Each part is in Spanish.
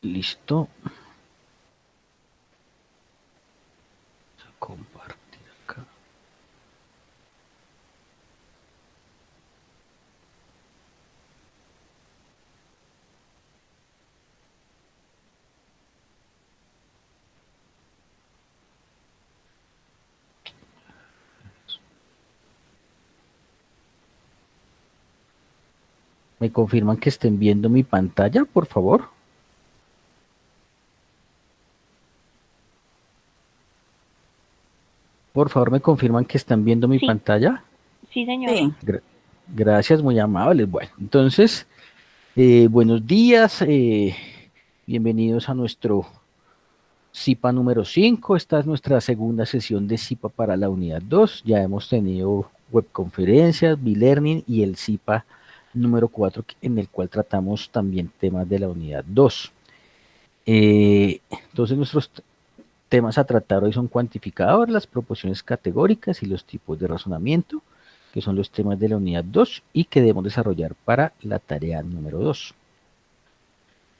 Listo. Compartir acá. ¿Me confirman que estén viendo mi pantalla, por favor? Por favor, ¿me confirman que están viendo mi Sí, pantalla? sí, señor. Sí, Gra- Gracias, muy amables. Bueno, entonces, buenos días. Bienvenidos a nuestro CIPA número 5. Esta es nuestra segunda sesión de CIPA para la unidad 2. Ya hemos tenido webconferencias, e-learning y el CIPA número 4, en el cual tratamos también temas de la unidad 2. Entonces, nuestros temas a tratar hoy son cuantificador, las proporciones categóricas y los tipos de razonamiento, que son los temas de la unidad 2 y que debemos desarrollar para la tarea número 2.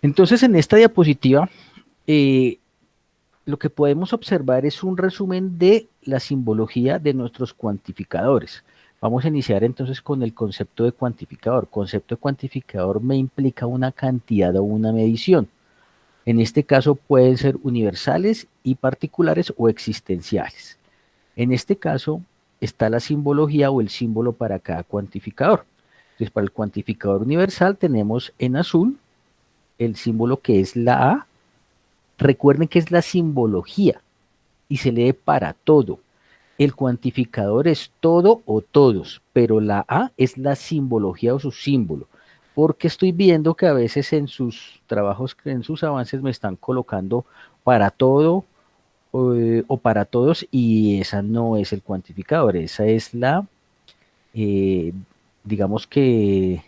Entonces, en esta diapositiva, eh, lo que podemos observar es un resumen de la simbología de nuestros cuantificadores. Vamos a iniciar entonces con el concepto de cuantificador. Concepto de cuantificador me implica una cantidad o una medición. En este caso pueden ser universales y particulares o existenciales. En este caso está la simbología o el símbolo para cada cuantificador. Entonces, para el cuantificador universal tenemos en azul el símbolo que es la A. Recuerden que es la simbología y se lee para todo. El cuantificador es todo o todos, pero la A es la simbología o su símbolo, porque estoy viendo que a veces en sus trabajos, en sus avances me están colocando para todo o para todos y esa no es el cuantificador, esa es eh, digamos que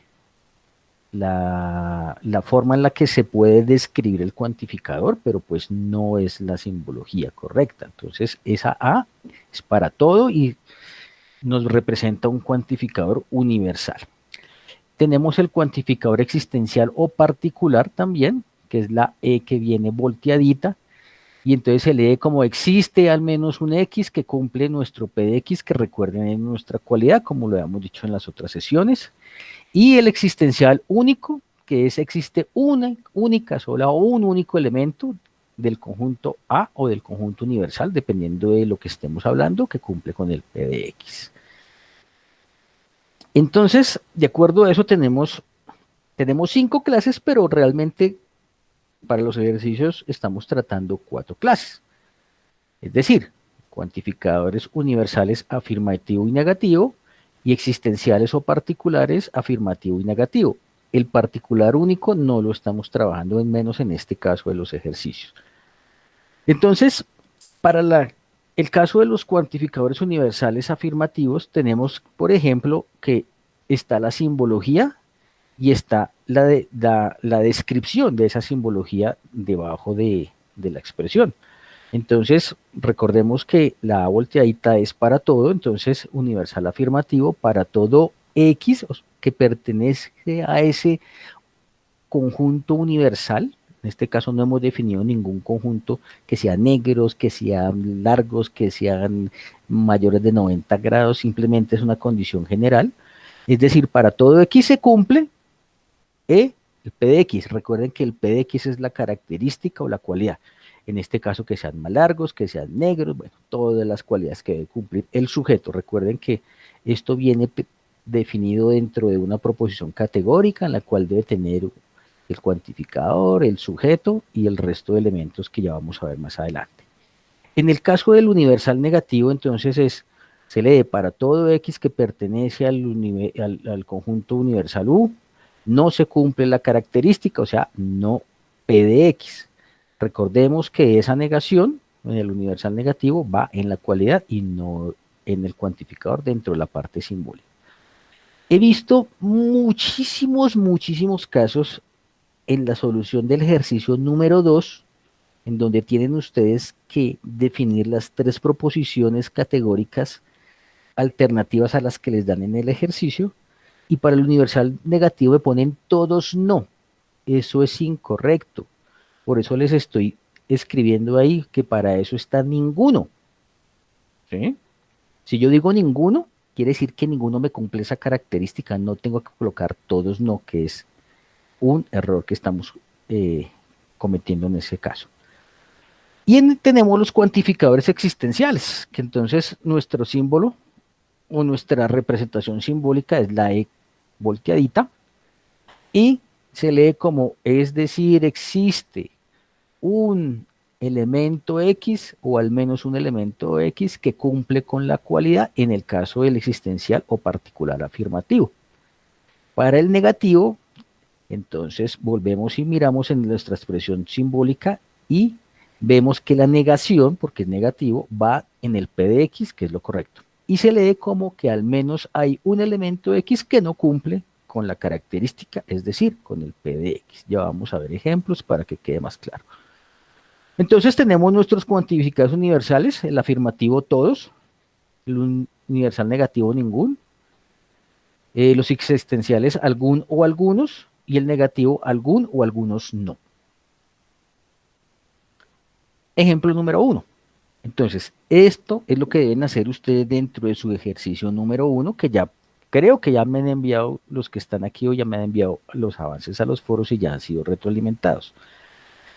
la forma en la que se puede describir el cuantificador, pero pues no es la simbología correcta. Entonces, esa A es para todo y nos representa un cuantificador universal. Tenemos el cuantificador existencial o particular también, que es la E que viene volteadita, y entonces se lee como existe al menos un X que cumple nuestro P de X, que recuerden en nuestra cualidad, como lo habíamos dicho en las otras sesiones. Y el existencial único, que es existe una única sola o un único elemento del conjunto A o del conjunto universal, dependiendo de lo que estemos hablando, que cumple con el P de X. Entonces, de acuerdo a eso, tenemos 5 clases, pero realmente para los ejercicios estamos tratando 4 clases. Es decir, cuantificadores universales afirmativo y negativo y existenciales o particulares afirmativo y negativo. El particular único no lo estamos trabajando, en menos en este caso de los ejercicios. Entonces, para el caso de los cuantificadores universales afirmativos, tenemos, por ejemplo, que está la simbología y está la descripción de esa simbología debajo de la expresión. Entonces, recordemos que la A volteadita es para todo, entonces universal afirmativo para todo X que pertenece a ese conjunto universal. En este caso no hemos definido ningún conjunto que sea negros, que sean largos, que sean mayores de 90 grados, simplemente es una condición general. Es decir, para todo X se cumple el P de X. Recuerden que el P de X es la característica o la cualidad. En este caso, que sean más largos, que sean negros, bueno, todas las cualidades que debe cumplir el sujeto. Recuerden que esto viene definido dentro de una proposición categórica en la cual debe tener el cuantificador, el sujeto y el resto de elementos que ya vamos a ver más adelante. En el caso del universal negativo, entonces se lee para todo X que pertenece al conjunto universal U, no se cumple la característica, o sea, no P de X. Recordemos que esa negación en el universal negativo va en la cualidad y no en el cuantificador dentro de la parte simbólica. He visto muchísimos casos en la solución del ejercicio número 2 en donde tienen ustedes que definir las 3 proposiciones categóricas alternativas a las que les dan en el ejercicio, y para el universal negativo me ponen todos no. Eso es incorrecto. Por eso les estoy escribiendo ahí que para eso está ninguno. ¿Sí? Si yo digo ninguno, quiere decir que ninguno me cumple esa característica. No tengo que colocar todos no, que es un error que estamos cometiendo en ese caso. Tenemos los cuantificadores existenciales, que entonces nuestro símbolo o nuestra representación simbólica es la E volteadita y se lee como, es decir, existe un elemento X o al menos un elemento X que cumple con la cualidad en el caso del existencial o particular afirmativo. Para el negativo, entonces volvemos y miramos en nuestra expresión simbólica y vemos que la negación, porque es negativo, va en el P de X, que es lo correcto. Y se lee como que al menos hay un elemento X que no cumple con la característica, es decir, con el P de X. Ya vamos a ver ejemplos para que quede más claro. Entonces tenemos nuestros cuantificados universales, el afirmativo todos, el universal negativo ningún, los existenciales algún o algunos, y el negativo algún o algunos no. Ejemplo número 1. Entonces, esto es lo que deben hacer ustedes dentro de su ejercicio número 1, que ya creo que ya me han enviado los que están aquí o ya me han enviado los avances a los foros y ya han sido retroalimentados.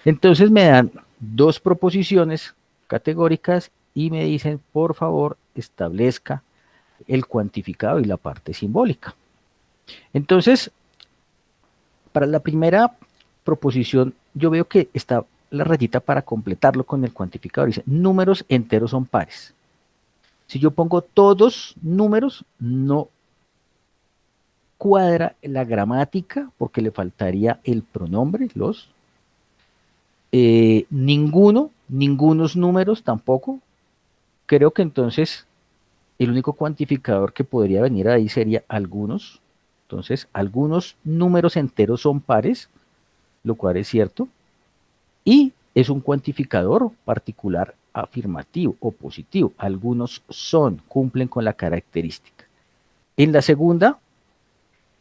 Entonces me dan dos proposiciones categóricas y me dicen, por favor, establezca el cuantificado y la parte simbólica. Entonces, para la primera proposición, yo veo que está la rayita para completarlo con el cuantificador. Dice, números enteros son pares. Si yo pongo todos números, no cuadra la gramática porque le faltaría el pronombre, los. Ningunos números tampoco. Creo que entonces el único cuantificador que podría venir ahí sería algunos. Entonces, algunos números enteros son pares, lo cual es cierto. Y es un cuantificador particular afirmativo o positivo. Algunos son, cumplen con la característica. En la segunda,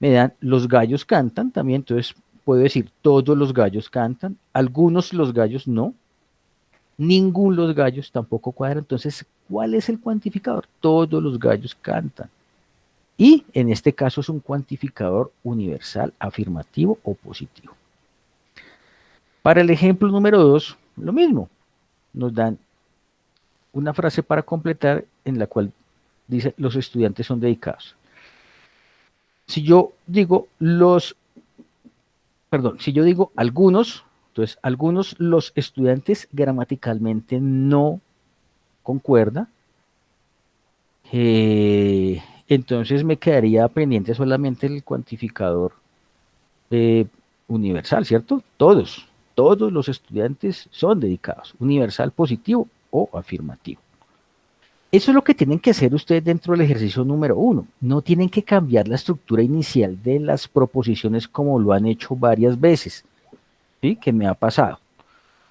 me dan los gallos cantan también, entonces puedo decir todos los gallos cantan, algunos los gallos no, ninguno los gallos tampoco cuadra. Entonces, ¿cuál es el cuantificador? Todos los gallos cantan. Y en este caso es un cuantificador universal afirmativo o positivo. Para el ejemplo número 2, lo mismo. Nos dan una frase para completar en la cual dice los estudiantes son dedicados. Si yo digo si yo digo algunos, entonces algunos los estudiantes gramaticalmente no concuerda, entonces me quedaría pendiente solamente el cuantificador eh, universal, ¿cierto? Todos los estudiantes son dedicados, universal positivo o afirmativo. Eso es lo que tienen que hacer ustedes dentro del ejercicio número 1. No tienen que cambiar la estructura inicial de las proposiciones como lo han hecho varias veces, ¿sí? Que me ha pasado.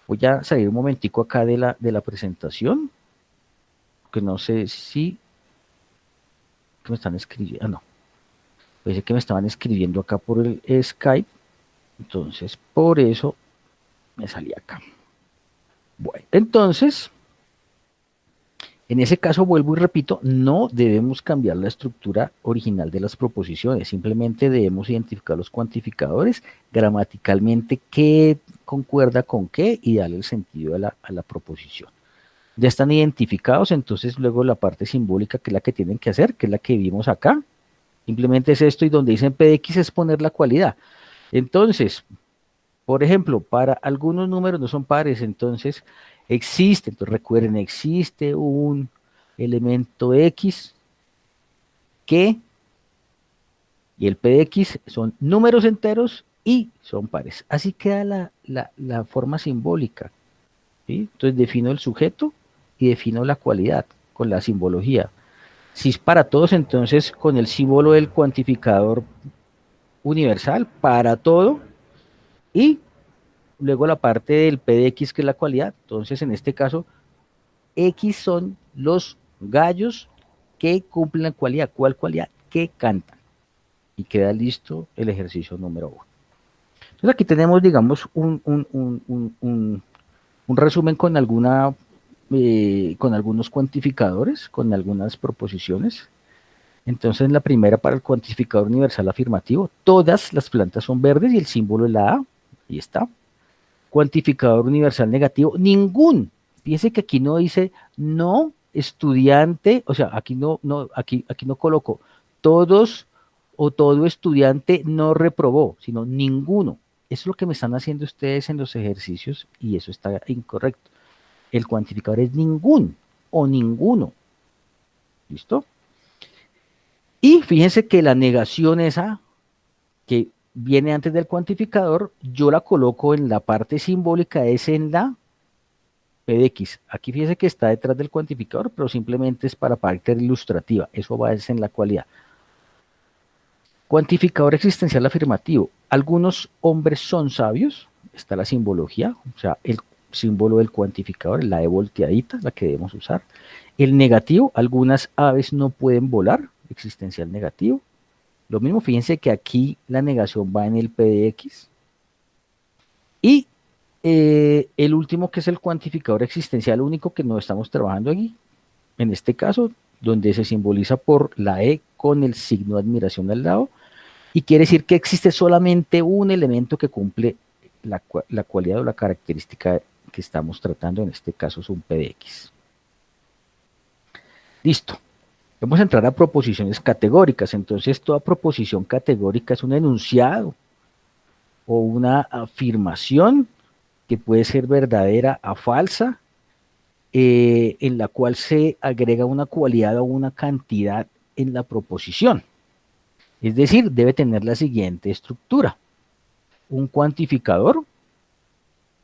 Voy a salir un momentico acá de la presentación, que no sé si que me están escribiendo. Ah, no. Parece que me estaban escribiendo acá por el Skype. Entonces, por eso me salí acá. Bueno, entonces, en ese caso, vuelvo y repito, no debemos cambiar la estructura original de las proposiciones, simplemente debemos identificar los cuantificadores, gramaticalmente qué concuerda con qué y darle el sentido a la proposición. Ya están identificados, entonces luego la parte simbólica, que es la que tienen que hacer, que es la que vimos acá, simplemente es esto y donde dicen PX es poner la cualidad. Entonces, por ejemplo, para algunos números no son pares, entonces existe, entonces recuerden, existe un elemento X que, y el P de X son números enteros y son pares. Así queda la forma simbólica, ¿sí? Entonces defino el sujeto y defino la cualidad con la simbología. Si es para todos, entonces con el símbolo del cuantificador universal para todo y luego la parte del P de X que es la cualidad. Entonces en este caso X son los gallos que cumplen la cualidad. ¿Cuál cualidad? Que cantan. Y queda listo el ejercicio número 1. Entonces aquí tenemos, digamos, un resumen con con algunos cuantificadores, con algunas proposiciones. Entonces, la primera para el cuantificador universal afirmativo, todas las plantas son verdes y el símbolo es la A. Ahí está. Cuantificador universal negativo, ningún. Fíjense que aquí no dice no estudiante, o sea, aquí no coloco todos o todo estudiante no reprobó, sino ninguno. Eso es lo que me están haciendo ustedes en los ejercicios y eso está incorrecto. El cuantificador es ningún o ninguno. ¿Listo? Y fíjense que la negación esa que viene antes del cuantificador, yo la coloco en la parte simbólica, es en la P de X. Aquí fíjense que está detrás del cuantificador, pero simplemente es para parte ilustrativa. Eso va a ser en la cualidad. Cuantificador existencial afirmativo. Algunos hombres son sabios. Está la simbología, o sea, el símbolo del cuantificador, la E volteadita, la que debemos usar. El negativo, algunas aves no pueden volar, existencial negativo. Lo mismo, fíjense que aquí la negación va en el P de X. Y el último, que es el cuantificador existencial único, que no estamos trabajando aquí, en este caso, donde se simboliza por la E con el signo de admiración al lado, y quiere decir que existe solamente un elemento que cumple la cualidad o la característica que estamos tratando, en este caso es un P de X. Listo. Vamos a entrar a proposiciones categóricas. Entonces, toda proposición categórica es un enunciado o una afirmación que puede ser verdadera a falsa, en la cual se agrega una cualidad o una cantidad en la proposición. Es decir, debe tener la siguiente estructura. Un cuantificador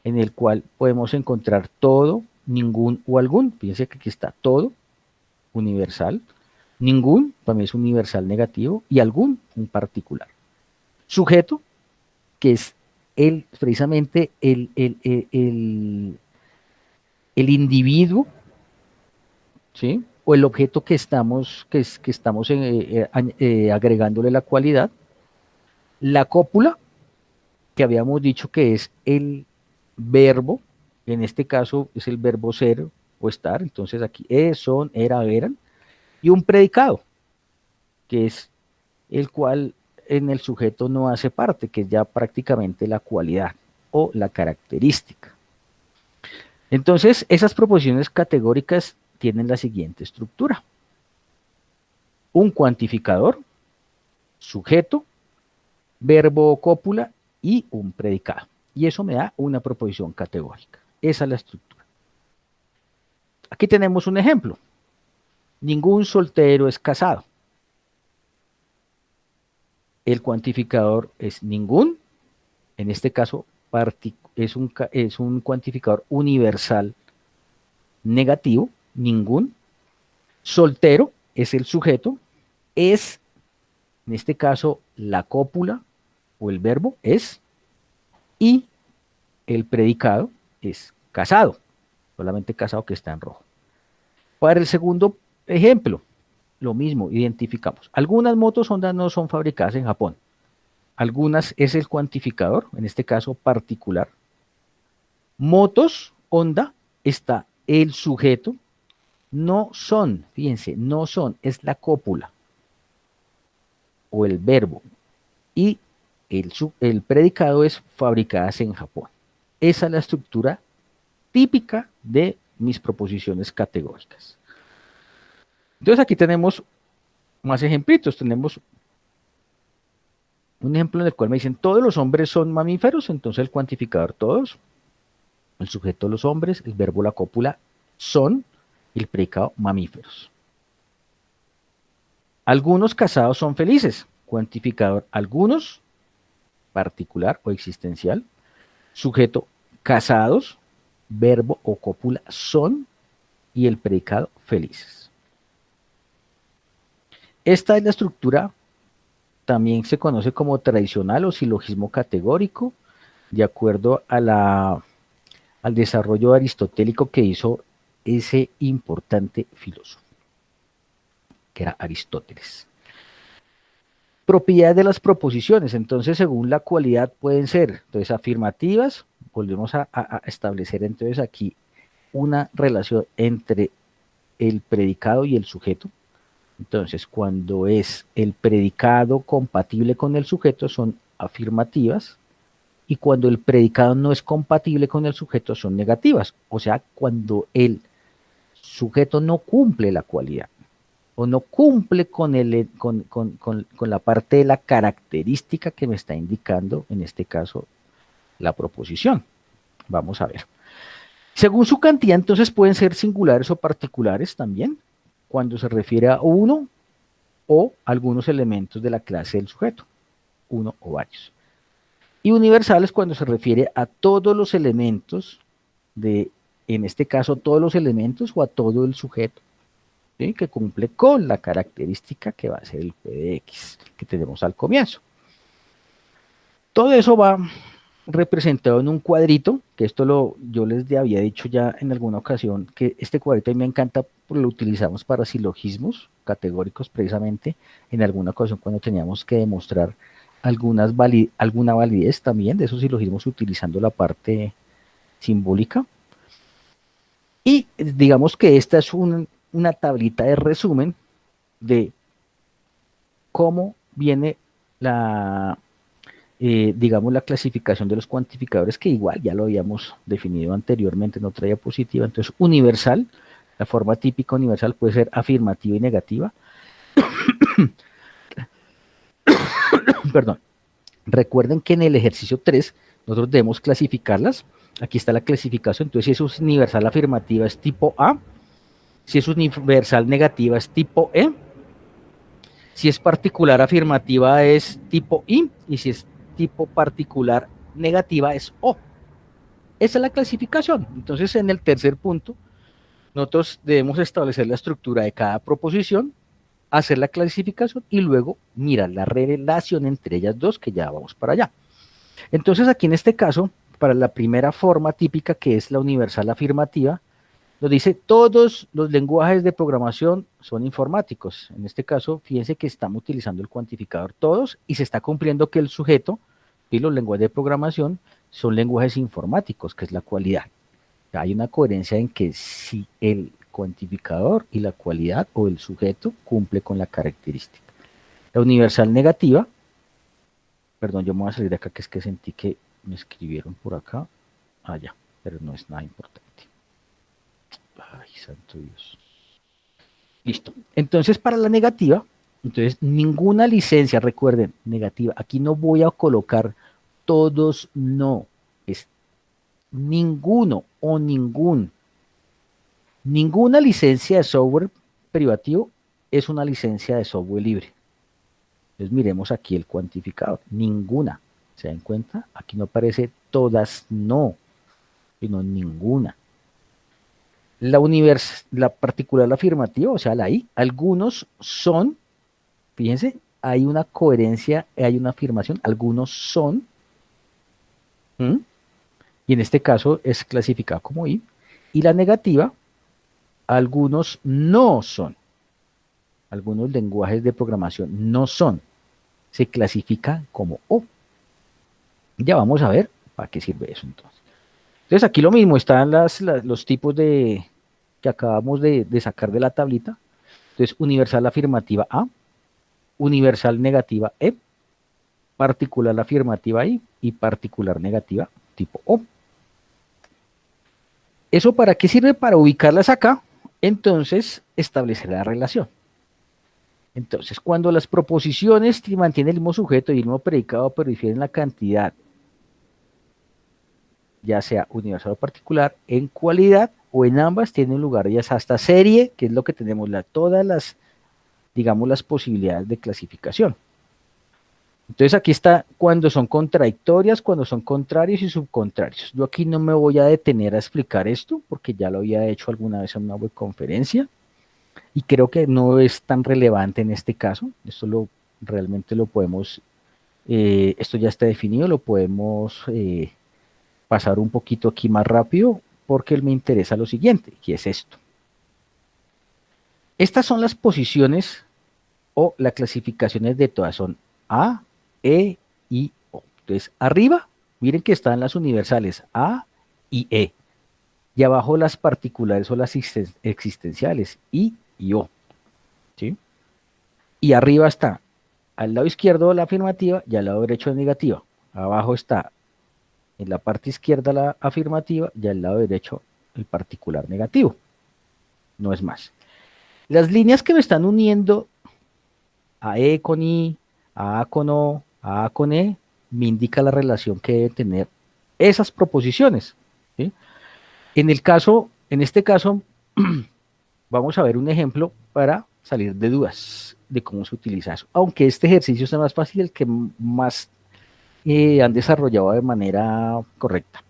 en el cual podemos encontrar todo, ningún o algún. Fíjense que aquí está todo, universal. Ningún también es universal negativo y algún un particular. Sujeto, que es precisamente el individuo, ¿sí? O el objeto que estamos agregándole la cualidad. La cópula, que habíamos dicho que es el verbo, en este caso es el verbo ser o estar, entonces aquí es, son, era, eran, y un predicado, que es el cual en el sujeto no hace parte, que es ya prácticamente la cualidad o la característica. Entonces, esas proposiciones categóricas tienen la siguiente estructura. Un cuantificador, sujeto, verbo o cópula y un predicado. Y eso me da una proposición categórica. Esa es la estructura. Aquí tenemos un ejemplo. Ningún soltero es casado. El cuantificador es ningún. En este caso, es un cuantificador universal negativo, ningún. Soltero es el sujeto. Es, en este caso, la cópula o el verbo es. Y el predicado es casado. Solamente casado, que está en rojo. Para el segundo ejemplo, lo mismo, identificamos. Algunas motos Honda no son fabricadas en Japón. Algunas es el cuantificador, en este caso particular. Motos Honda está el sujeto. No son, fíjense, no son, es la cópula o el verbo. Y el predicado es fabricadas en Japón. Esa es la estructura típica de mis proposiciones categóricas. Entonces aquí tenemos más ejemplitos. Tenemos un ejemplo en el cual me dicen todos los hombres son mamíferos, entonces el cuantificador todos, el sujeto los hombres, el verbo la cópula son, y el predicado mamíferos. Algunos casados son felices, cuantificador algunos, particular o existencial, sujeto casados, verbo o cópula son, y el predicado felices. Esta es la estructura, también se conoce como tradicional o silogismo categórico, de acuerdo a al desarrollo aristotélico que hizo ese importante filósofo, que era Aristóteles. Propiedades de las proposiciones, entonces según la cualidad pueden ser, entonces afirmativas, volvemos a establecer entonces aquí una relación entre el predicado y el sujeto. Entonces, cuando es el predicado compatible con el sujeto son afirmativas y cuando el predicado no es compatible con el sujeto son negativas. O sea, cuando el sujeto no cumple la cualidad o no cumple con la parte de la característica que me está indicando, en este caso, la proposición. Vamos a ver. Según su cantidad, entonces pueden ser singulares o particulares también, cuando se refiere a uno o algunos elementos de la clase del sujeto, uno o varios. Y universales cuando se refiere a todos los elementos de, en este caso, todos los elementos o a todo el sujeto, ¿sí? Que cumple con la característica que va a ser el P de X que tenemos al comienzo. Todo eso va representado en un cuadrito, que yo les había dicho ya en alguna ocasión, que este cuadrito a mí me encanta, porque lo utilizamos para silogismos categóricos precisamente, en alguna ocasión cuando teníamos que demostrar alguna validez también de esos silogismos utilizando la parte simbólica. Y digamos que esta es una tablita de resumen de cómo viene digamos, la clasificación de los cuantificadores, que igual ya lo habíamos definido anteriormente en otra diapositiva. Entonces, universal, la forma típica universal puede ser afirmativa y negativa. Perdón. Recuerden que en el ejercicio 3 nosotros debemos clasificarlas. Aquí está la clasificación. Entonces, si es universal afirmativa es tipo A, si es universal negativa es tipo E, si es particular afirmativa es tipo I, y si es tipo particular negativa es O. Esa es la clasificación. Entonces, en el tercer punto, nosotros debemos establecer la estructura de cada proposición, hacer la clasificación y luego mirar la relación entre ellas dos, que ya vamos para allá. Entonces, aquí en este caso, para la primera forma típica, que es la universal afirmativa, nos dice todos los lenguajes de programación son informáticos. En este caso, fíjense que estamos utilizando el cuantificador todos y se está cumpliendo que el sujeto y los lenguajes de programación son lenguajes informáticos, que es la cualidad. Hay una coherencia en que si el cuantificador y la cualidad o el sujeto cumple con la característica. La universal negativa, perdón, yo me voy a salir de acá, que es que sentí que me escribieron por acá, ya, pero no es nada importante. Ay, santo Dios. Listo. Entonces, para la negativa, entonces ninguna licencia, recuerden, negativa, aquí no voy a colocar todos no, es ninguno o ningún. Ninguna licencia de software privativo es una licencia de software libre. Entonces miremos aquí el cuantificador. Ninguna. ¿Se dan cuenta? Aquí no aparece todas no, sino ninguna. La particular afirmativa, o sea, la I, algunos son, fíjense, hay una coherencia, hay una afirmación, algunos son, y en este caso es clasificado como I, y la negativa, algunos no son, algunos lenguajes de programación no son, se clasifican como O. Ya vamos a ver para qué sirve eso entonces. Entonces aquí lo mismo, están los tipos que acabamos de sacar de la tablita. Entonces, universal afirmativa A, universal negativa E, particular afirmativa I y particular negativa tipo O. ¿Eso para qué sirve? Para ubicarlas acá, entonces establecer la relación. Entonces, cuando las proposiciones mantienen el mismo sujeto y el mismo predicado, pero difieren la cantidad, ya sea universal o particular, en cualidad o en ambas tienen lugar ya hasta serie, que es lo que tenemos, todas las, digamos, las posibilidades de clasificación. Entonces aquí está cuando son contradictorias, cuando son contrarios y subcontrarios. Yo aquí no me voy a detener a explicar esto porque ya lo había hecho alguna vez en una webconferencia y creo que no es tan relevante en este caso. Esto realmente lo podemos, esto ya está definido, lo podemos pasar un poquito aquí más rápido porque me interesa lo siguiente, que es esto. Estas son las posiciones o las clasificaciones de todas, son A, E, I, O. Entonces, arriba, miren que están las universales A y E. Y abajo las particulares o las existenciales, I y O. ¿Sí? Y arriba está, al lado izquierdo la afirmativa y al lado derecho la negativa. Abajo está en la parte izquierda la afirmativa y al lado derecho el particular negativo. No es más. Las líneas que me están uniendo a E con I, a con O, a con E, me indica la relación que deben tener esas proposiciones. ¿Sí? En este caso, vamos a ver un ejemplo para salir de dudas de cómo se utiliza eso. Aunque este ejercicio es el más fácil, el que más han desarrollado de manera correcta.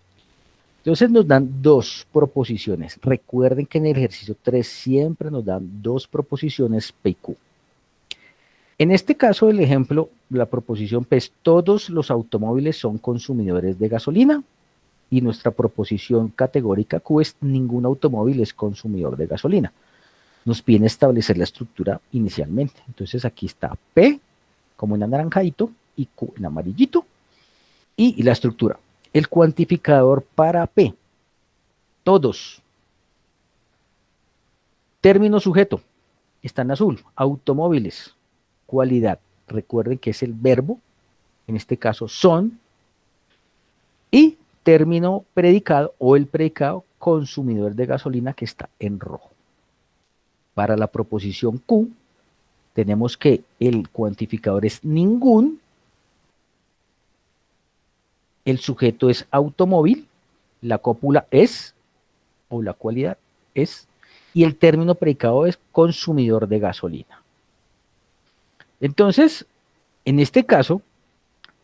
Entonces nos dan dos proposiciones. Recuerden que en el ejercicio 3 siempre nos dan dos proposiciones P y Q. En este caso, el ejemplo, la proposición P es todos los automóviles son consumidores de gasolina y nuestra proposición categórica Q es ningún automóvil es consumidor de gasolina. Nos piden establecer la estructura inicialmente. Entonces aquí está P como en anaranjadito y Q en amarillito y la estructura. El cuantificador para P, todos. Término sujeto, está en azul, automóviles, cualidad. Recuerden que es el verbo, en este caso son, y término predicado o el predicado consumidor de gasolina que está en rojo. Para la proposición Q, tenemos que el cuantificador es ningún, el sujeto es automóvil, la cópula es, o la cualidad es, y el término predicado es consumidor de gasolina. Entonces, en este caso,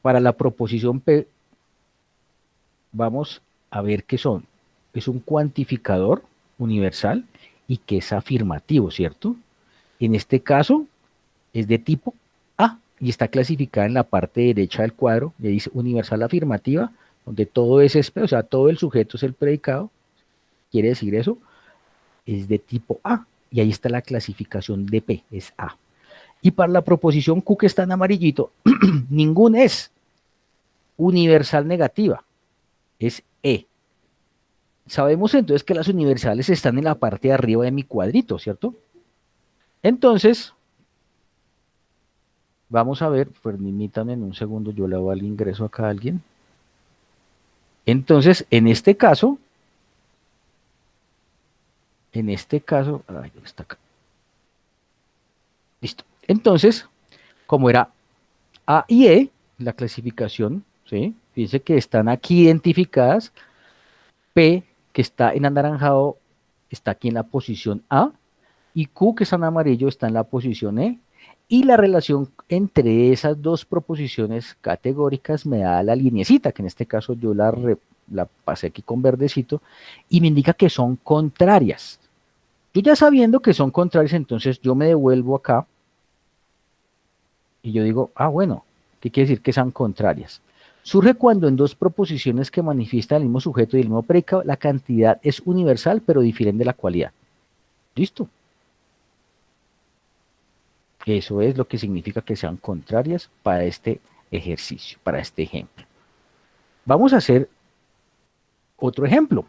para la proposición P, vamos a ver qué son. Es un cuantificador universal y que es afirmativo, ¿cierto? En este caso, es de tipo A y está clasificada en la parte derecha del cuadro, le dice universal afirmativa, donde todo es, o sea, todo el sujeto es el predicado, quiere decir eso, es de tipo A, y ahí está la clasificación de P, es A. Y para la proposición Q que está en amarillito, ningún es universal negativa, es E. Sabemos entonces que las universales están en la parte de arriba de mi cuadrito, ¿cierto? Entonces, vamos a ver, permítanme en un segundo, yo le hago el ingreso acá a alguien. Entonces, en este caso, ay, está acá. Listo. Entonces, como era A y E, la clasificación, ¿sí? Fíjense que están aquí identificadas. P, que está en anaranjado, está aquí en la posición A, y Q, que está en amarillo, está en la posición E, y la relación entre esas dos proposiciones categóricas me da la linecita, que en este caso yo la pasé aquí con verdecito, y me indica que son contrarias. Yo ya sabiendo que son contrarias, entonces yo me devuelvo acá, y yo digo, ah, bueno, ¿qué quiere decir que sean contrarias? Surge cuando en dos proposiciones que manifiestan el mismo sujeto y el mismo predicado, la cantidad es universal, pero difieren de la cualidad. ¿Listo? Eso es lo que significa que sean contrarias para este ejercicio, para este ejemplo. Vamos a hacer otro ejemplo.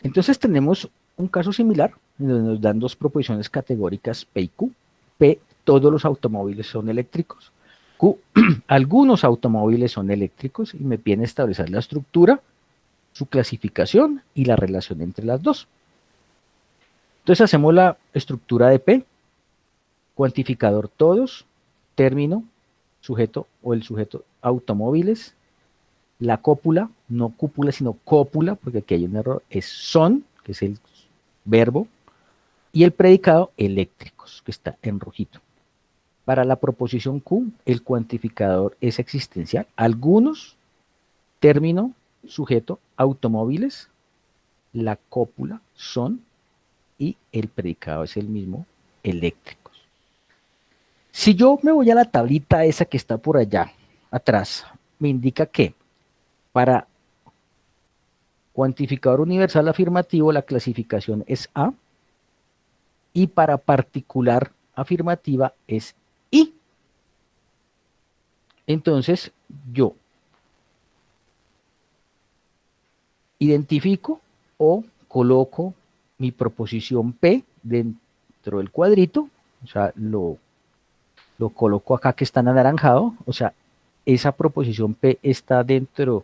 Entonces tenemos un caso similar, donde nos dan dos proposiciones categóricas P y Q. P, todos los automóviles son eléctricos. Q, algunos automóviles son eléctricos y me piden establecer la estructura, su clasificación y la relación entre las dos. Entonces hacemos la estructura de P, cuantificador todos, término, sujeto o el sujeto automóviles, la cópula, no cúpula sino cópula, porque aquí hay un error, es son, que es el verbo, y el predicado eléctricos, que está en rojito. Para la proposición Q, el cuantificador es existencial. Algunos, término, sujeto, automóviles, la cópula son y el predicado es el mismo, eléctricos. Si yo me voy a la tablita esa que está por allá atrás, me indica que para cuantificador universal afirmativo la clasificación es A y para particular afirmativa es I. Entonces, yo identifico o coloco mi proposición P dentro del cuadrito, o sea, lo coloco acá que está en anaranjado, o sea, esa proposición P está dentro,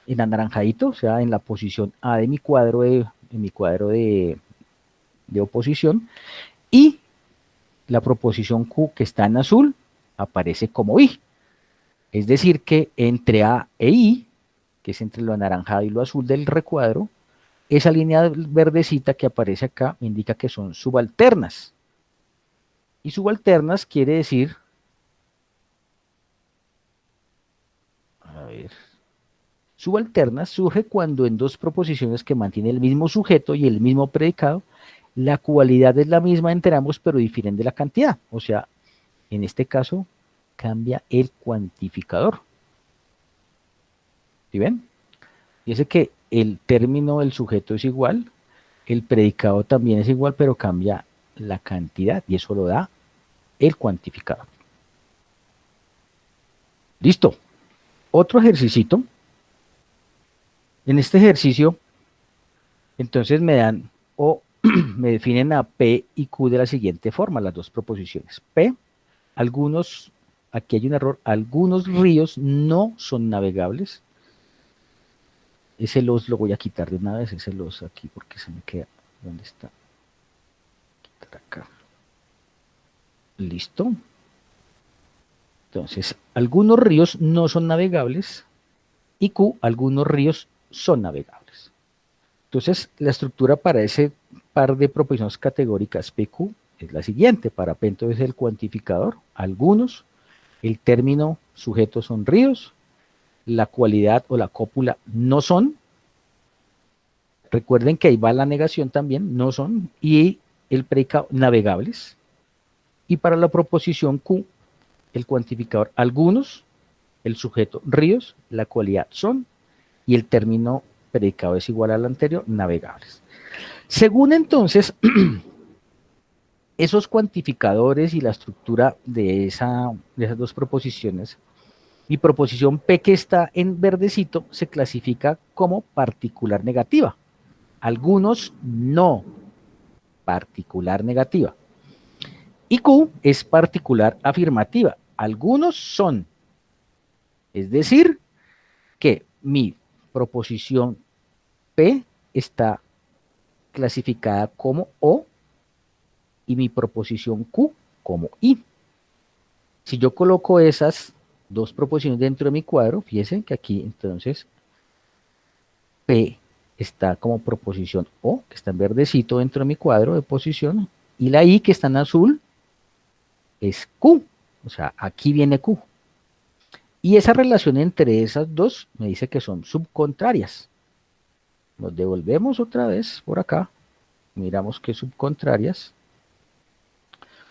en anaranjadito, o sea, en la posición A de mi cuadro de oposición, y la proposición Q que está en azul aparece como I. Es decir, que entre A e I, que es entre lo anaranjado y lo azul del recuadro, esa línea verdecita que aparece acá me indica que son subalternas. Y subalternas quiere decir, a ver, subalternas surge cuando en dos proposiciones que mantienen el mismo sujeto y el mismo predicado, la cualidad es la misma entre ambos, pero difieren de la cantidad. O sea, en este caso, cambia el cuantificador. ¿Sí ven? Dice que el término del sujeto es igual, el predicado también es igual, pero cambia la cantidad y eso lo da el cuantificador. Listo. Otro ejercicio. En este ejercicio, entonces me dan o me definen a P y Q de la siguiente forma, las dos proposiciones. P, aquí hay un error, algunos ríos no son navegables. Ese los lo voy a quitar de una vez, ese los aquí porque se me queda. ¿Dónde está? Quitar acá. Listo. Entonces, algunos ríos no son navegables y Q, algunos ríos son navegables. Entonces, la estructura para ese par de proposiciones categóricas PQ es la siguiente. Para P entonces el cuantificador, algunos, el término sujeto son ríos, la cualidad o la cópula no son. Recuerden que ahí va la negación también, no son, y el predicado navegables. Y para la proposición Q, el cuantificador algunos, el sujeto ríos, la cualidad son, y el término predicado es igual al anterior, navegables. Según entonces, esos cuantificadores y la estructura de esas dos proposiciones, mi proposición P que está en verdecito se clasifica como particular negativa. Algunos no, particular negativa. Y Q es particular afirmativa. Algunos son. Es decir, que mi proposición P está clasificada como O y mi proposición Q como I. Si yo coloco esas dos proposiciones dentro de mi cuadro, fíjense que aquí entonces P está como proposición O, que está en verdecito dentro de mi cuadro de posición, y la I que está en azul es Q, o sea, aquí viene Q. Y esa relación entre esas dos me dice que son subcontrarias. Nos devolvemos otra vez por acá, miramos que subcontrarias.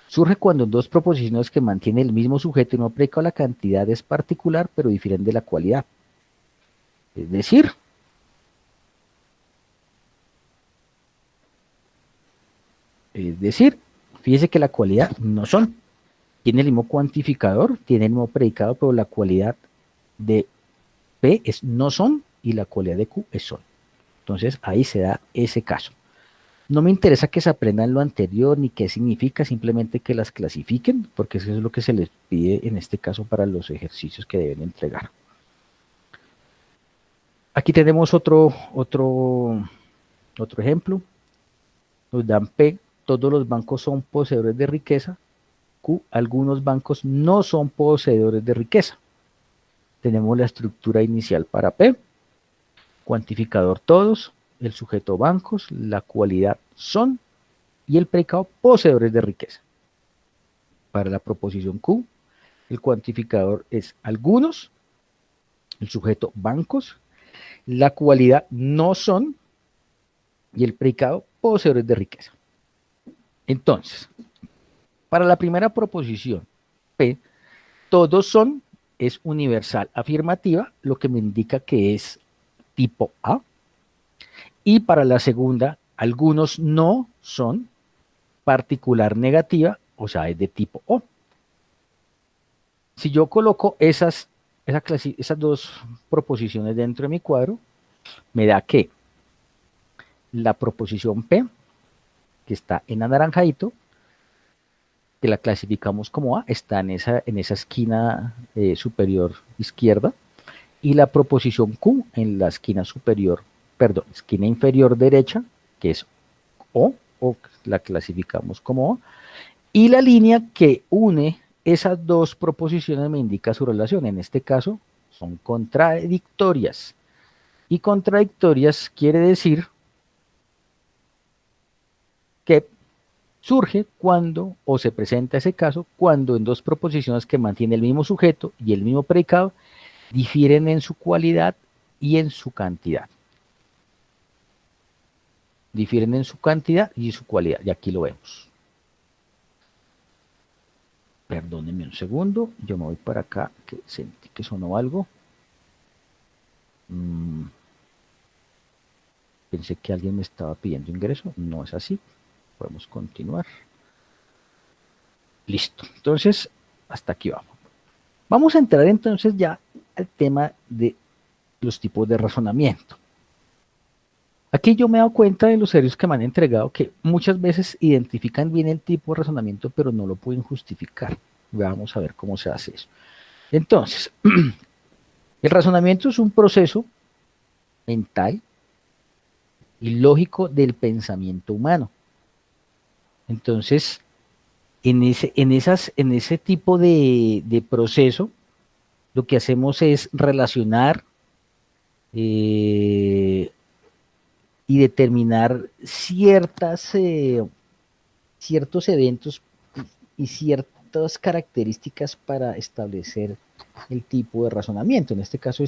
Surge cuando dos proposiciones que mantienen el mismo sujeto y no predicado la cantidad es particular, pero difieren de la cualidad. Es decir, fíjese que la cualidad no son. Tiene el mismo cuantificador, tiene el mismo predicado, pero la cualidad de P es no son y la cualidad de Q es son. Entonces ahí se da ese caso. No me interesa que se aprendan lo anterior ni qué significa, simplemente que las clasifiquen, porque eso es lo que se les pide en este caso para los ejercicios que deben entregar. Aquí tenemos otro ejemplo. Nos dan P, todos los bancos son poseedores de riqueza. Q, algunos bancos no son poseedores de riqueza. Tenemos la estructura inicial para P, cuantificador todos, el sujeto bancos, la cualidad son y el predicado poseedores de riqueza. Para la proposición Q, el cuantificador es algunos, el sujeto bancos, la cualidad no son y el predicado poseedores de riqueza. Entonces, para la primera proposición P, todos son es universal afirmativa, lo que me indica que es tipo A. Y para la segunda, algunos no son particular negativa, o sea, es de tipo O. Si yo coloco esas dos proposiciones dentro de mi cuadro, me da que la proposición P, que está en anaranjadito, que la clasificamos como A, está en esa esquina superior izquierda, y la proposición Q en la esquina superior, perdón, esquina inferior derecha, que es o la clasificamos como O, y la línea que une esas dos proposiciones me indica su relación. En este caso, son contradictorias. Y contradictorias quiere decir que surge cuando, o se presenta ese caso, cuando en dos proposiciones que mantienen el mismo sujeto y el mismo predicado difieren en su cualidad y en su cantidad. Difieren en su cantidad y su cualidad. Y aquí lo vemos. Perdónenme un segundo, yo me voy para acá, que sentí que sonó algo. Pensé que alguien me estaba pidiendo ingreso, no es así. Podemos continuar. Listo, entonces, hasta aquí vamos. Vamos a entrar entonces ya al tema de los tipos de razonamiento. Aquí yo me he dado cuenta de los serios que me han entregado que muchas veces identifican bien el tipo de razonamiento, pero no lo pueden justificar. Vamos a ver cómo se hace eso. Entonces, el razonamiento es un proceso mental y lógico del pensamiento humano. Entonces, en ese tipo de proceso, lo que hacemos es relacionar eh, y determinar ciertos eventos y ciertas características para establecer el tipo de razonamiento. En este caso,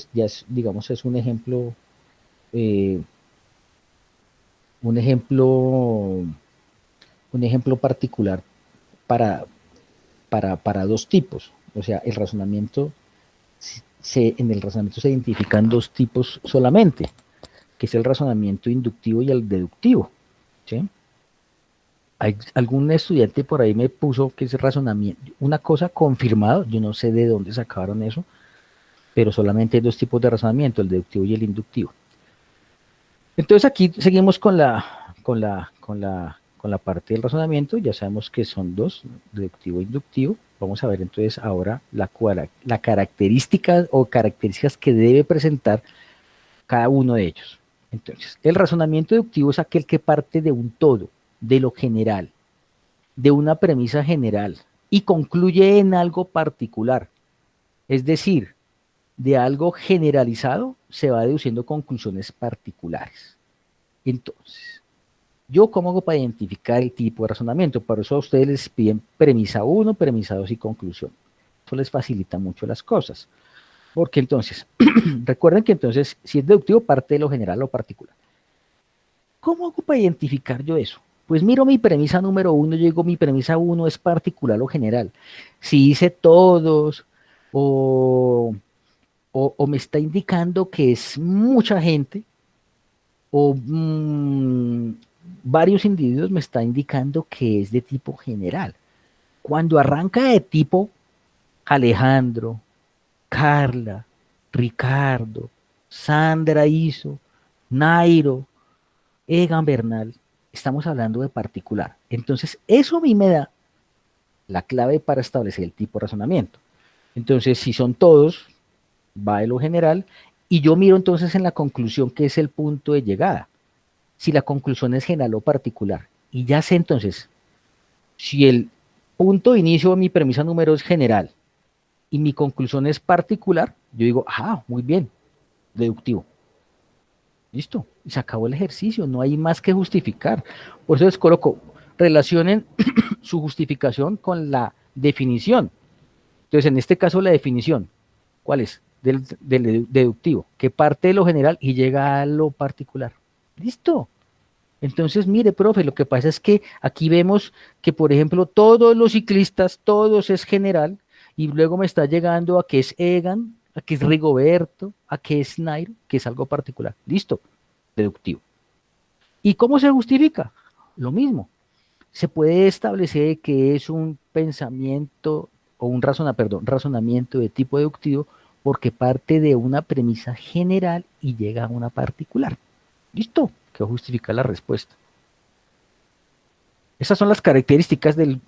digamos, es eh, un ejemplo, un ejemplo particular para, para dos tipos. O sea, en el razonamiento se identifican dos tipos solamente, que es el razonamiento inductivo y el deductivo. ¿Sí? Algún estudiante por ahí me puso que ese razonamiento, una cosa confirmado, yo no sé de dónde sacaron eso, pero solamente hay dos tipos de razonamiento, el deductivo y el inductivo. Entonces aquí seguimos con la parte del razonamiento, ya sabemos que son dos, deductivo e inductivo. Vamos a ver entonces ahora la característica o características que debe presentar cada uno de ellos. Entonces, el razonamiento deductivo es aquel que parte de un todo, de lo general, de una premisa general y concluye en algo particular. Es decir, de algo generalizado se va deduciendo conclusiones particulares. Entonces, ¿yo cómo hago para identificar el tipo de razonamiento? Para eso a ustedes les piden premisa 1, premisa 2 y conclusión. Eso les facilita mucho las cosas. Porque entonces, recuerden que entonces, si es deductivo, parte de lo general o particular. ¿Cómo hago para identificar yo eso? Pues miro mi premisa número 1, yo digo, mi premisa 1 es particular o general. Si hice todos, o, o me está indicando que es mucha gente, o varios individuos me está indicando que es de tipo general. Cuando arranca de tipo Alejandro, Carla, Ricardo, Sandra hizo, Nairo, Egan Bernal, estamos hablando de particular. Entonces, eso a mí me da la clave para establecer el tipo de razonamiento. Entonces, si son todos, va de lo general, y yo miro entonces en la conclusión que es el punto de llegada. Si la conclusión es general o particular. Y ya sé entonces, si el punto de inicio de mi premisa número es general y mi conclusión es particular, yo digo, muy bien, deductivo. Listo, y se acabó el ejercicio, no hay más que justificar. Por eso les coloco, relacionen su justificación con la definición. Entonces, en este caso, la definición, ¿cuál es? Del deductivo, que parte de lo general y llega a lo particular. Listo. Entonces, mire, profe, lo que pasa es que aquí vemos que, por ejemplo, todos los ciclistas, todos es general, y luego me está llegando a que es Egan, a que es Rigoberto, a que es Nairo, que es algo particular. Listo, deductivo. ¿Y cómo se justifica? Lo mismo. Se puede establecer que es un pensamiento o razonamiento de tipo deductivo porque parte de una premisa general y llega a una particular. ¿Listo? Que justifica la respuesta. Estas son las características del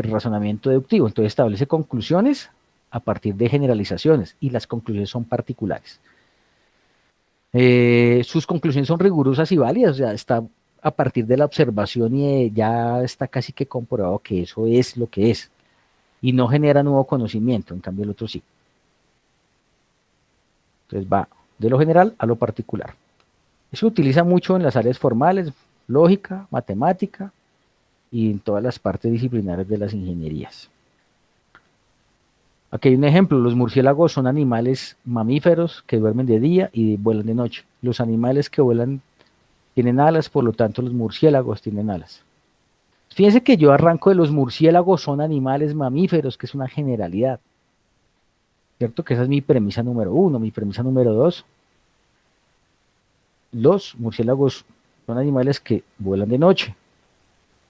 razonamiento deductivo. Entonces establece conclusiones a partir de generalizaciones y las conclusiones son particulares. Sus conclusiones son rigurosas y válidas, o sea, está a partir de la observación y ya está casi que comprobado que eso es lo que es y no genera nuevo conocimiento, en cambio el otro sí. Entonces va de lo general a lo particular. Eso se utiliza mucho en las áreas formales, lógica, matemática y en todas las partes disciplinares de las ingenierías. Aquí hay un ejemplo, los murciélagos son animales mamíferos que duermen de día y vuelan de noche. Los animales que vuelan tienen alas, por lo tanto los murciélagos tienen alas. Fíjense que yo arranco de los murciélagos son animales mamíferos, que es una generalidad. ¿Cierto? Que esa es mi premisa número uno. Mi premisa número dos, los murciélagos son animales que vuelan de noche.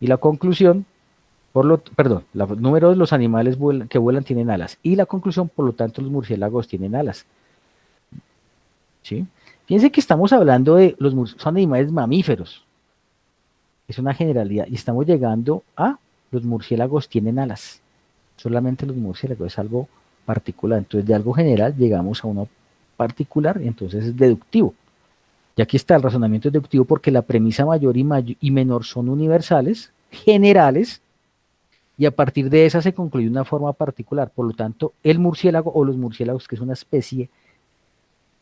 Y la conclusión, la número dos, los animales que vuelan tienen alas. Y la conclusión, por lo tanto, los murciélagos tienen alas. ¿Sí? Fíjense que estamos hablando de son animales mamíferos. Es una generalidad. Y estamos llegando a los murciélagos tienen alas. Solamente los murciélagos es algo particular. Entonces, de algo general llegamos a uno particular, y entonces es deductivo. Y aquí está el razonamiento deductivo porque la premisa mayor y menor son universales, generales, y a partir de esa se concluye una forma particular. Por lo tanto, el murciélago o los murciélagos, que es una especie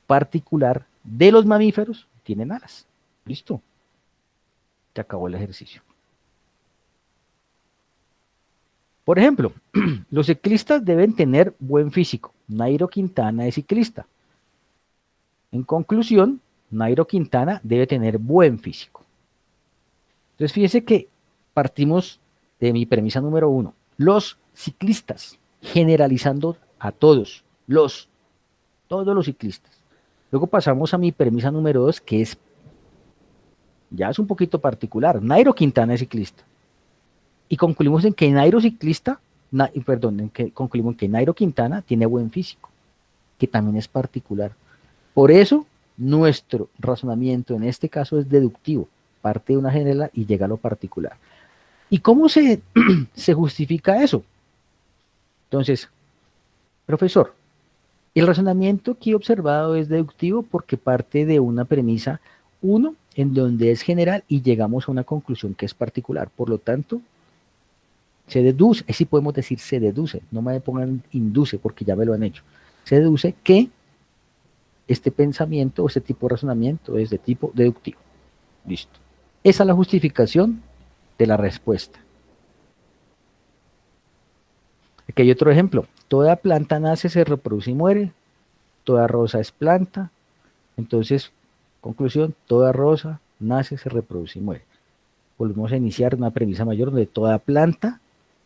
particular de los mamíferos, tienen alas. ¿Listo? Se acabó el ejercicio. Por ejemplo, los ciclistas deben tener buen físico. Nairo Quintana es ciclista. En conclusión, Nairo Quintana debe tener buen físico. Entonces, fíjese que partimos de mi premisa número uno. Los ciclistas, generalizando a todos, todos los ciclistas. Luego pasamos a mi premisa número dos, que ya es un poquito particular. Nairo Quintana es ciclista. Y concluimos en que concluimos en que Nairo Quintana tiene buen físico, que también es particular. Por eso, nuestro razonamiento en este caso es deductivo, parte de una general y llega a lo particular. ¿Y cómo se justifica eso? Entonces, profesor, el razonamiento que he observado es deductivo porque parte de una premisa, uno, en donde es general y llegamos a una conclusión que es particular. Por lo tanto, se deduce, así podemos decir se deduce, no me pongan induce porque ya me lo han hecho. Se deduce que este pensamiento o este tipo de razonamiento es de tipo deductivo. Listo. Esa es la justificación de la respuesta. Aquí hay otro ejemplo. Toda planta nace, se reproduce y muere. Toda rosa es planta. Entonces, conclusión, toda rosa nace, se reproduce y muere. Volvemos a iniciar una premisa mayor donde toda planta,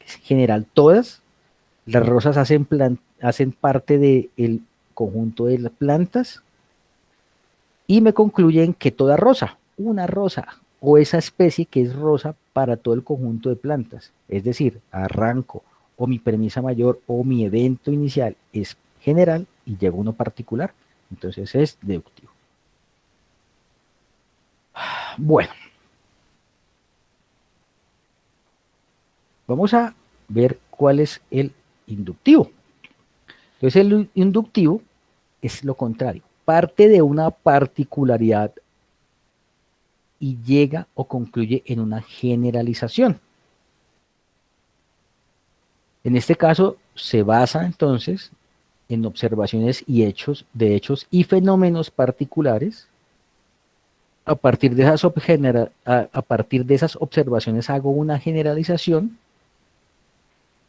es general todas, las rosas hacen parte del conjunto de las plantas y me concluyen que toda rosa, una rosa o esa especie que es rosa para todo el conjunto de plantas, es decir, arranco o mi premisa mayor o mi evento inicial es general y llega uno particular, entonces es deductivo. Bueno, vamos a ver cuál es el inductivo. Entonces el inductivo es lo contrario, parte de una particularidad y llega o concluye en una generalización. En este caso se basa entonces en observaciones y hechos y fenómenos particulares. A partir de esas observaciones hago una generalización.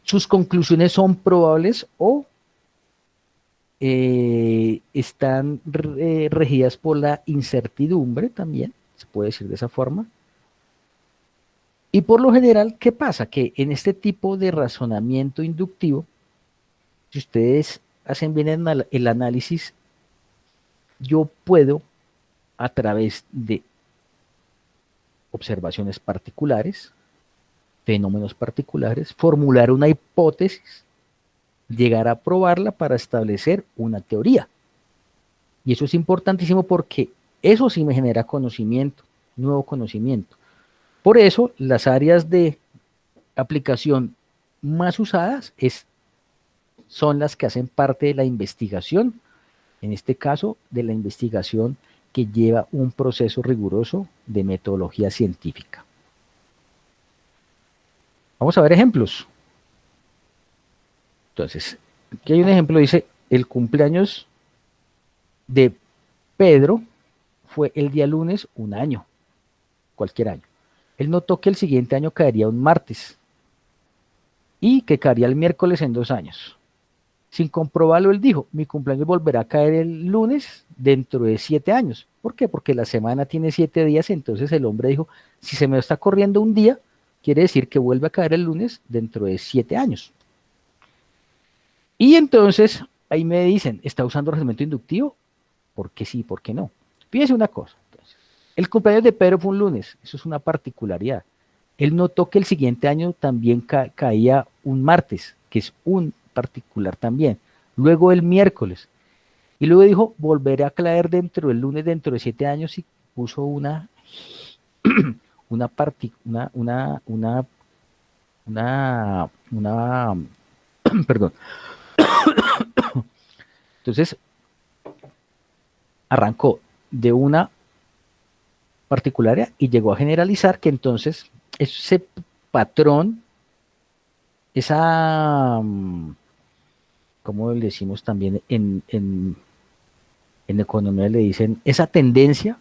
Sus conclusiones son probables o están regidas por la incertidumbre también, se puede decir de esa forma. Y por lo general, ¿qué pasa? Que en este tipo de razonamiento inductivo, si ustedes hacen bien el análisis, yo puedo, a través de observaciones particulares, fenómenos particulares, formular una hipótesis llegar a probarla para establecer una teoría. Y eso es importantísimo porque eso sí me genera conocimiento, nuevo conocimiento. Por eso las áreas de aplicación más usadas son las que hacen parte de la investigación, en este caso de la investigación que lleva un proceso riguroso de metodología científica. Vamos a ver ejemplos. Entonces, aquí hay un ejemplo, dice, el cumpleaños de Pedro fue el día lunes un año, cualquier año. Él notó que el siguiente año caería un martes y que caería el miércoles en 2 años. Sin comprobarlo, él dijo, mi cumpleaños volverá a caer el lunes dentro de 7 años. ¿Por qué? Porque la semana tiene 7 días, entonces el hombre dijo, si se me está corriendo un día, quiere decir que vuelve a caer el lunes dentro de 7 años. Y entonces, ahí me dicen, ¿está usando razonamiento inductivo? ¿Por qué sí, por qué no? Fíjense una cosa. Entonces, el cumpleaños de Pedro fue un lunes, eso es una particularidad. Él notó que el siguiente año también caía un martes, que es un particular también. Luego el miércoles. Y luego dijo, volveré a caer dentro del lunes, dentro de 7 años, y puso una, parti, una, perdón. Entonces, arrancó de una particularidad y llegó a generalizar que entonces ese patrón, esa, ¿cómo le decimos también en economía? Le dicen, esa tendencia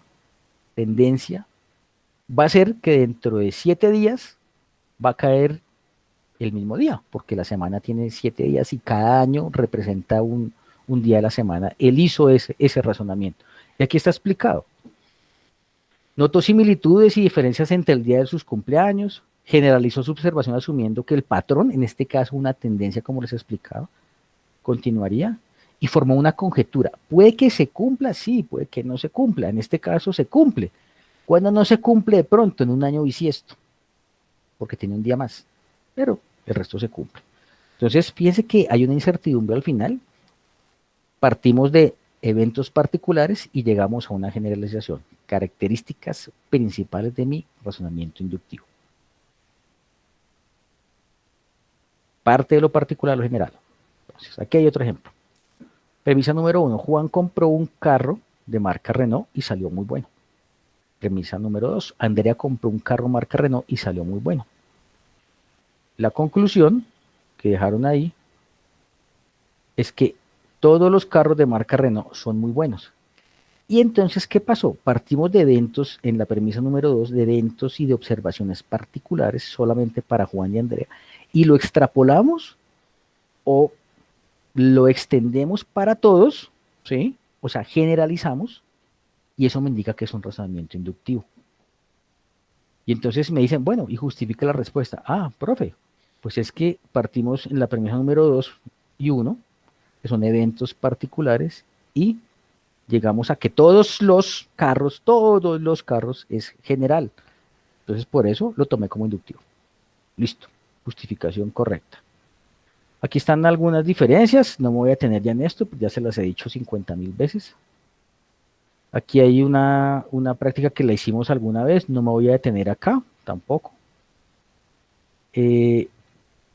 va a ser que dentro de 7 días va a caer el mismo día, porque la semana tiene 7 días y cada año representa un día de la semana. Él hizo ese razonamiento. Y aquí está explicado. Notó similitudes y diferencias entre el día de sus cumpleaños, generalizó su observación asumiendo que el patrón, en este caso una tendencia como les he explicado, continuaría y formó una conjetura. Puede que se cumpla, sí, puede que no se cumpla. En este caso se cumple. Cuando no se cumple de pronto, en un año bisiesto, porque tiene un día más, pero el resto se cumple. Entonces, fíjense que hay una incertidumbre al final. Partimos de eventos particulares y llegamos a una generalización. Características principales de mi razonamiento inductivo. Parte de lo particular a lo general. Entonces, aquí hay otro ejemplo. Premisa número 1. Juan compró un carro de marca Renault y salió muy bueno. Premisa número 2. Andrea compró un carro marca Renault y salió muy bueno. La conclusión que dejaron ahí es que todos los carros de marca Renault son muy buenos. Y entonces, ¿qué pasó? Partimos de eventos, en la premisa número 2, de eventos y de observaciones particulares solamente para Juan y Andrea, y lo extrapolamos o lo extendemos para todos, ¿sí? O sea, generalizamos, y eso me indica que es un razonamiento inductivo. Y entonces me dicen, bueno, y justifica la respuesta. Ah, profe, pues es que partimos en la premisa número 2 y 1, que son eventos particulares, y llegamos a que todos los carros es general. Entonces, por eso lo tomé como inductivo. Listo, justificación correcta. Aquí están algunas diferencias, no me voy a tener ya en esto, pues ya se las he dicho 50.000 veces. Aquí hay una práctica que la hicimos alguna vez, no me voy a detener acá, tampoco. Eh,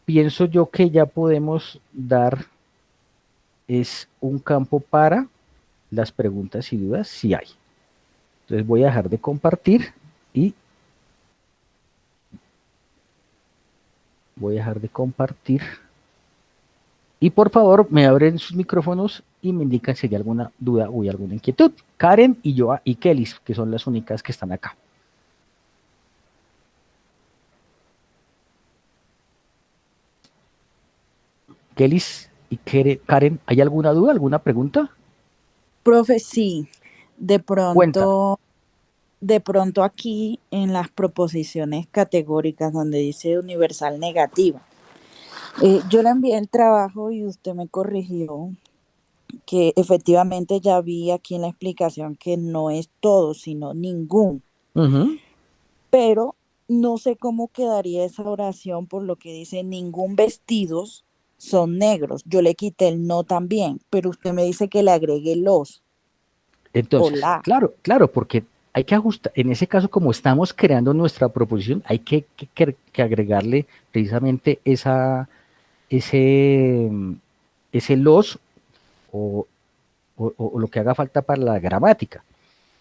Pienso yo que ya podemos dar es un campo para las preguntas y dudas, si hay. Entonces voy a dejar de compartir y voy a dejar de compartir. Y por favor, me abren sus micrófonos y me indican si hay alguna duda o hay alguna inquietud. Karen y Joa y Kelly, que son las únicas que están acá. Kelly y Karen, ¿hay alguna duda, alguna pregunta? Profe, sí, de Cuenta. pronto, de pronto aquí en las proposiciones categóricas donde dice universal negativa, yo le envié el trabajo y usted me corrigió que efectivamente ya vi aquí en la explicación que no es todo, sino ningún, Ujú. pero no sé cómo quedaría esa oración por lo que dice ningún vestidos, son negros. Yo le quité el no también, pero usted me dice que le agregue los o Entonces, la. claro, claro, porque hay que ajustar, en ese caso, como estamos creando nuestra proposición, hay que agregarle precisamente ese, ese los o, o lo que haga falta para la gramática,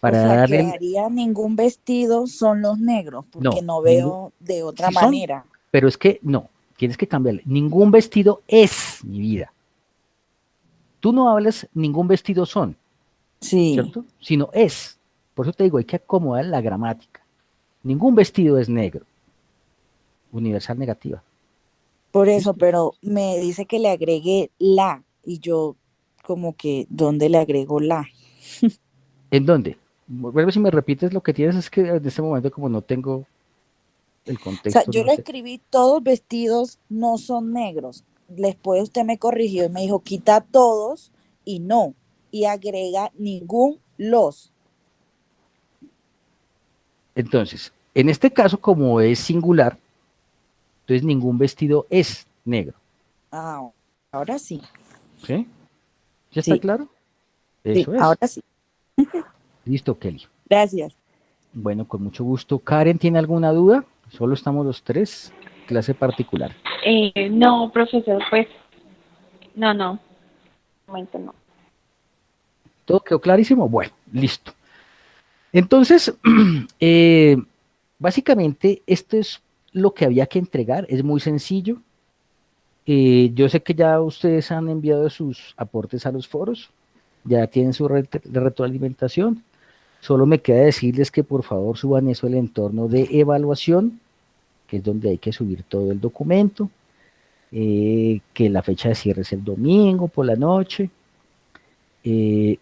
O para sea, darle, quedaría ningún vestido son los negros, porque no, no ningún, veo de otra sí son, manera. pero es que no, tienes que cambiarle, ningún vestido es mi vida. Tú no hablas ningún vestido son, Sí, ¿cierto? Sino es. Por eso te digo, hay que acomodar la gramática. Ningún vestido es negro. Universal negativa. por eso, ¿Listo? pero me dice que le agregue la y yo como que, ¿dónde le agrego la? ¿En dónde? Vuelve si me repites lo que tienes, es que en este momento como no tengo el O sea, contexto, yo no le sé. escribí, todos vestidos no son negros. Después usted me corrigió y me dijo, quita todos y no, y agrega ningún los. Entonces, en este caso, como es singular, entonces ningún vestido es negro. Ah, ahora sí, ¿Sí? ¿Ya está sí, claro? sí, Eso es. ahora sí. Listo, Kelly. Gracias. Bueno, con mucho gusto. Karen, ¿tiene alguna duda? Solo estamos los tres. Clase particular. No, profesor, pues no, no, de momento no. ¿Todo quedó clarísimo? Bueno, listo. Entonces, eh, básicamente esto es lo que había que entregar. Es muy sencillo. Yo sé que ya ustedes han enviado sus aportes a los foros, ya tienen su retroalimentación. Solo me queda decirles que por favor suban eso al entorno de evaluación, que es donde hay que subir todo el documento, que la fecha de cierre es el domingo por la noche, y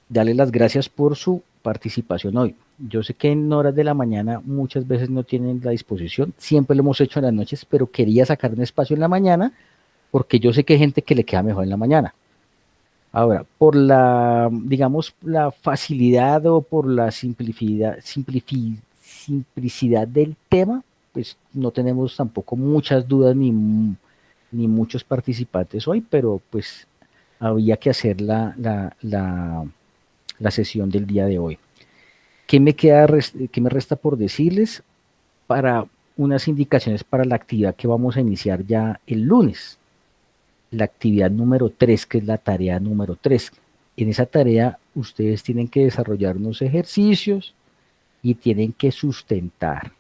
darle las gracias por su participación hoy. Yo sé que en horas de la mañana muchas veces no tienen la disposición, siempre lo hemos hecho en las noches, pero quería sacar un espacio en la mañana porque yo sé que hay gente que le queda mejor en la mañana. Ahora, por la, digamos, la facilidad o por la simplicidad del tema, pues no tenemos tampoco muchas dudas ni muchos participantes hoy, pero pues había que hacer la sesión del día de hoy. ¿Qué me resta por decirles? Para unas indicaciones para la actividad que vamos a iniciar ya el lunes, la actividad número 3, que es la tarea número 3. En esa tarea ustedes tienen que desarrollar unos ejercicios y tienen que sustentar.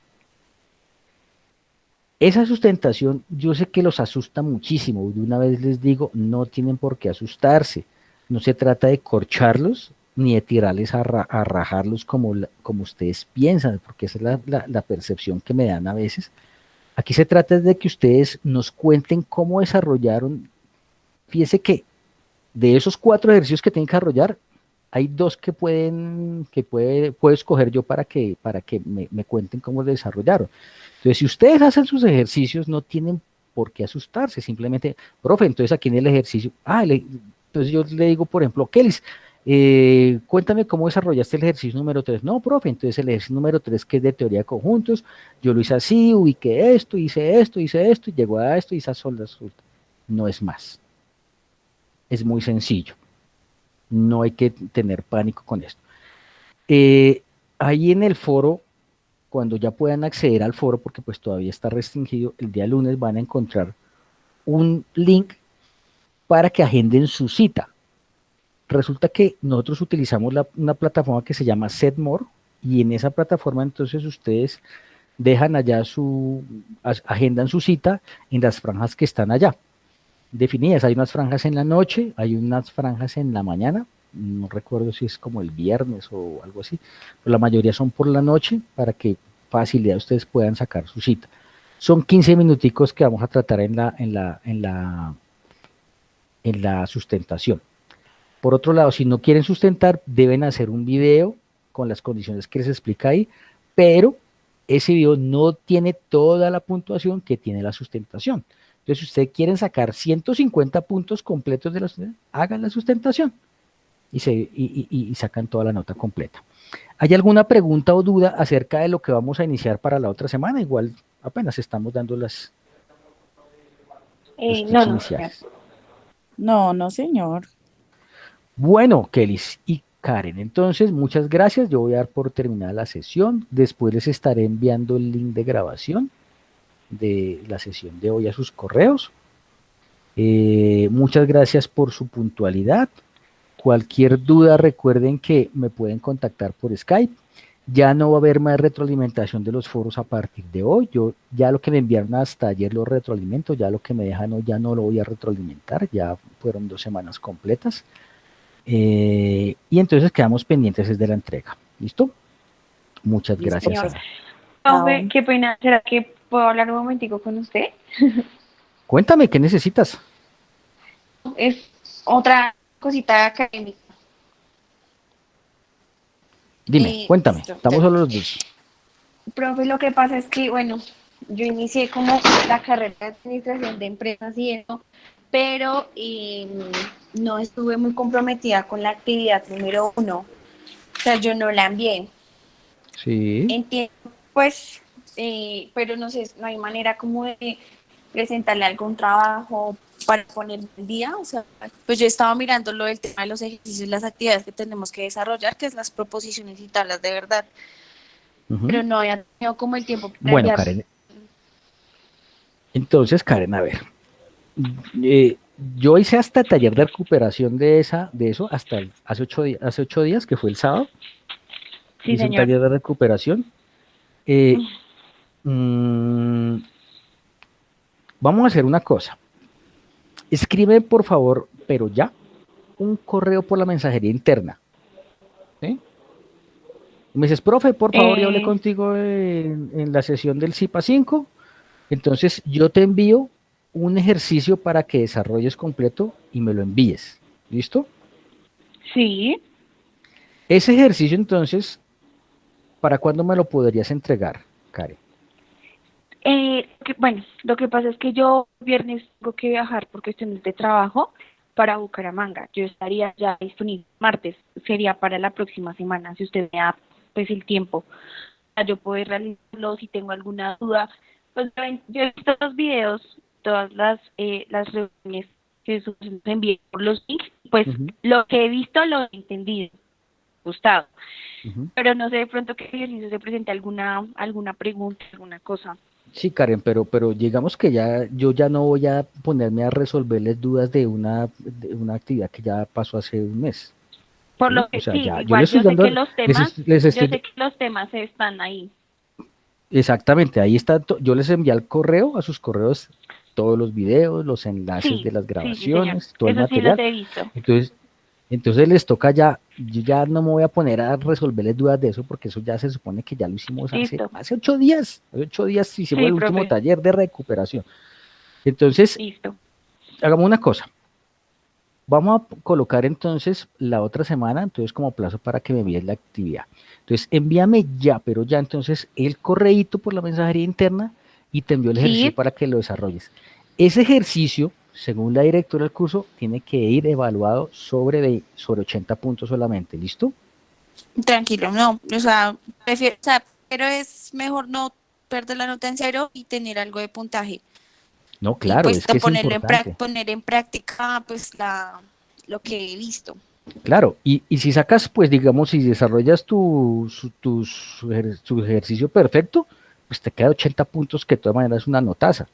Esa sustentación yo sé que los asusta muchísimo. De una vez les digo, no tienen por qué asustarse. No se trata de corcharlos ni de tirarles a rajarlos como, como ustedes piensan, porque esa es la percepción que me dan a veces. Aquí se trata de que ustedes nos cuenten cómo desarrollaron. Fíjense que de esos 4 ejercicios que tienen que desarrollar, hay 2 puedo escoger yo para que me cuenten cómo lo desarrollaron. Entonces, si ustedes hacen sus ejercicios, no tienen por qué asustarse, simplemente, profe, entonces aquí en el ejercicio, entonces yo le digo, por ejemplo, Kelis, cuéntame cómo desarrollaste el ejercicio número 3. No, profe, entonces el ejercicio número 3 que es de teoría de conjuntos, yo lo hice así, ubiqué esto, hice esto, y llegó a esto, y esas son las resultados. No es más, es muy sencillo. No hay que tener pánico con esto. Eh, Ahí en el foro, cuando ya puedan acceder al foro, porque pues todavía está restringido, el día lunes van a encontrar un link para que agenden su cita. Resulta que nosotros utilizamos una plataforma que se llama Setmore y en esa plataforma entonces ustedes dejan allá agendan su cita en las franjas que están allá definidas. Hay unas franjas en la noche, hay unas franjas en la mañana, no recuerdo si es como el viernes o algo así, pero la mayoría son por la noche para que facilidad ustedes puedan sacar su cita. Son 15 minuticos que vamos a tratar en la sustentación. Por otro lado, si no quieren sustentar, deben hacer un video con las condiciones que les explica ahí, pero ese video no tiene toda la puntuación que tiene la sustentación. Entonces, si ustedes quieren sacar 150 puntos completos de la sustentación, hagan la sustentación y sacan toda la nota completa. ¿Hay alguna pregunta o duda acerca de lo que vamos a iniciar para la otra semana? Igual apenas estamos dando las... los No, tips no. iniciales. No, señor. Bueno, Kelly y Karen, entonces muchas gracias. Yo voy a dar por terminada la sesión. Después les estaré enviando el link de grabación de la sesión de hoy a sus correos. Muchas gracias por su puntualidad. Cualquier duda, recuerden que me pueden contactar por Skype. Ya no va a haber más retroalimentación de los foros a partir de hoy. Yo ya lo que me enviaron hasta ayer lo retroalimento, ya lo que me dejan hoy ya no lo voy a retroalimentar, ya fueron 2 semanas completas. Y entonces quedamos pendientes desde la entrega. ¿Listo? Muchas Listo, gracias. Señor. pues. Ana. Profe, qué pena. ¿Será que puedo hablar un momentico con usted? Cuéntame, ¿qué necesitas? Es otra cosita académica. Dime, cuéntame. Listo. Estamos solo los dos. Profe, lo que pasa es que, bueno, yo inicié como la carrera de administración de empresas y eso, pero no estuve muy comprometida con la actividad número 1. O sea, yo no la envié. Sí. Entiendo, pues, pero no sé, no hay manera como de presentarle algún trabajo para poner el día. O sea, pues yo estaba mirando lo del tema de los ejercicios y las actividades que tenemos que desarrollar, que es las proposiciones y tablas de verdad, pero Ujú. no había tenido como el tiempo para Bueno, enviar. Karen. Entonces, Karen, a ver. eh, yo hice hasta taller de recuperación de eso hasta hace 8 días, que fue el sábado. Sí, Hice un señor. taller de recuperación. Eh, mm, Vamos a hacer una cosa. Escribe, por favor, pero ya, un correo por la mensajería interna. ¿Sí? Y me dices, profe, por favor, ya hablé Eh, contigo en la sesión del CIPA 5. Entonces, yo te envío un ejercicio para que desarrolles completo y me lo envíes. ¿Listo? sí. Ese ejercicio, entonces, ¿para cuándo me lo podrías entregar, Karen? Bueno, lo que pasa es que yo viernes tengo que viajar por cuestiones de trabajo para Bucaramanga. Yo estaría ya disponible martes, sería para la próxima semana, si usted me da pues el tiempo para yo poder realizarlo, si tengo alguna duda. Pues yo he visto los videos, todas las reuniones que se envían por los links, pues Ujú, lo que he visto lo he entendido, gustado. ujú. Pero no sé de pronto qué ejercicio se presente alguna pregunta, alguna cosa. Sí, Karen, pero digamos que ya yo ya no voy a ponerme a resolverles dudas de una actividad que ya pasó hace un mes. Por ¿Sí? lo O que sea, sí, ya, yo les igual estoy dando, yo sé que los temas están ahí. exactamente, ahí está, yo les envié al correo, a sus correos, todos los videos, los enlaces Sí, de las sí, señor. grabaciones, todo el Eso sí los material. he visto. Entonces les toca ya, yo ya no me voy a poner a resolverles dudas de eso, porque eso ya se supone que ya lo hicimos hace, Listo. hace 8 días. Hace 8 días hicimos Sí, el último profe. taller de recuperación. Entonces, Listo. hagamos una cosa. Vamos a colocar entonces la otra semana, entonces como plazo para que me envíes la actividad. Entonces, envíame ya, pero ya entonces el correíto por la mensajería interna y te envío el ejercicio Sí, para que lo desarrolles. Ese ejercicio, según la directora del curso, tiene que ir evaluado sobre 80 puntos solamente, ¿listo? Tranquilo, no, o sea, prefiero, o sea, pero es mejor no perder la nota en cero y tener algo de puntaje No, y claro, pues es que es ponerlo importante. poner en práctica pues lo que he visto. Claro, y si sacas, pues digamos, si desarrollas tu ejercicio perfecto, pues te queda 80 puntos, que de todas maneras es una notaza.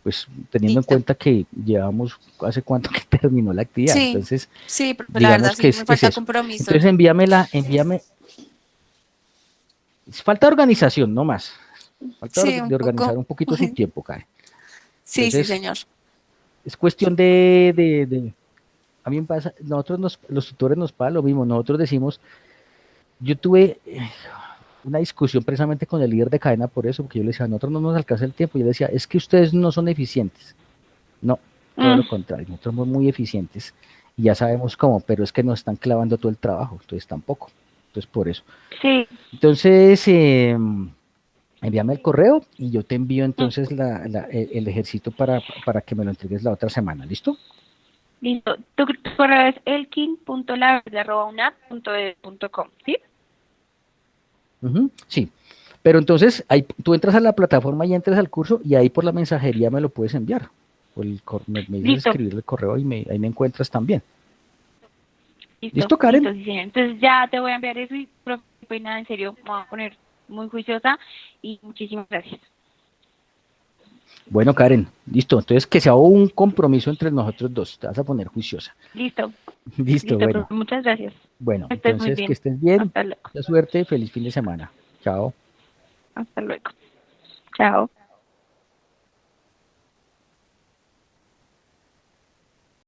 Pues teniendo en Listo. cuenta que llevamos hace cuánto que terminó la actividad, Sí, entonces sí, pero la verdad digamos que sí es, me es falta eso. compromiso. Entonces envíame, falta organización, no más, falta Sí, un de organizar poco. un poquito su tiempo, Karen. Sí, sí, Entonces señor. es cuestión a mí me pasa, los tutores nos pasa lo mismo, nosotros decimos, yo tuve una discusión precisamente con el líder de cadena por eso, porque yo le decía, a nosotros no nos alcanza el tiempo, y yo le decía, es que ustedes no son eficientes. No, todo mm, lo contrario, nosotros somos muy eficientes y ya sabemos cómo, pero es que nos están clavando todo el trabajo, entonces tampoco. Entonces, por eso. sí. Entonces, envíame el correo y yo te envío mm, entonces el ejercicio para que me lo entregues la otra semana, ¿listo? Listo. Tu correo es elkin.laverde@unap.edu.com, ¿sí? Ujú, sí, pero entonces ahí, tú entras a la plataforma y entras al curso y ahí por la mensajería me lo puedes enviar, me dices Listo. escribir el correo y ahí me encuentras también. Listo, Karen? listo, sí, señor. Entonces ya te voy a enviar eso y, profe, pues nada, en serio, me voy a poner muy juiciosa y muchísimas gracias. Bueno, Karen, listo. Entonces que sea un compromiso entre nosotros dos. Te vas a poner juiciosa. Listo, Listo, listo, bueno. profe, muchas gracias. Bueno, Estés muy entonces que bien. estés bien. Hasta luego. Mucha suerte. Feliz fin de semana. Chao. Hasta luego. Chao.